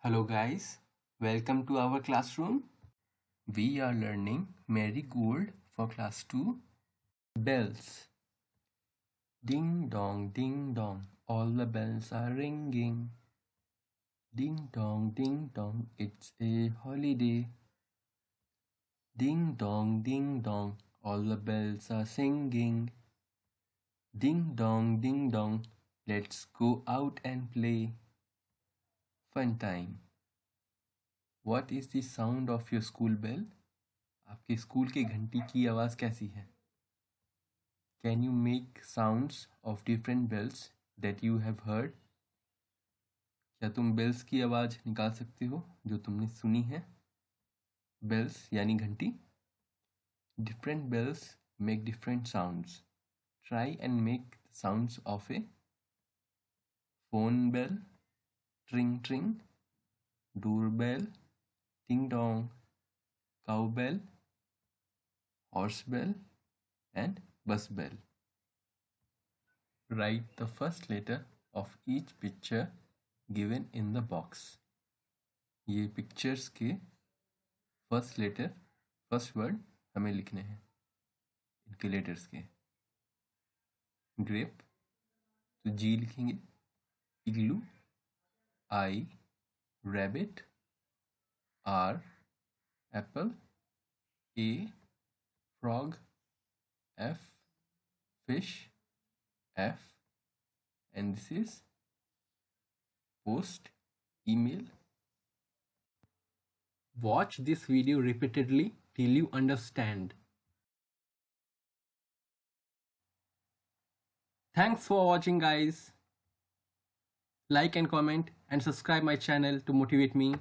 Hello guys, welcome to our classroom. We are learning Marigold for class 2. Bells. Ding dong, all the bells are ringing. Ding dong, it's a holiday. Ding dong, all the bells are singing. Ding dong, let's go out and play. Fun time. What is the sound of your school bell? आपके school के घंटी की आवाज़ कैसी है? Can you make sounds of different bells that you have heard? क्या तुम bells की आवाज़ निकाल सकते हो जो तुमने सुनी है? बेल्स यानी घंटी. Different bells make different sounds. Try and make the sounds of a phone bell, tring tring, doorbell, ding dong, cowbell, horse bell, and bus bell. Write the first letter of each picture given in the box. ये pictures के first letter first word हमें लिखने हैं इनके letters के. Grep तो G लिखेंगे. Igloo I. Rabbit R. Apple A. Frog F. Fish F, and this is post, email. Watch this video repeatedly till you understand. Thanks for watching guys. Like and comment and subscribe my channel to motivate me.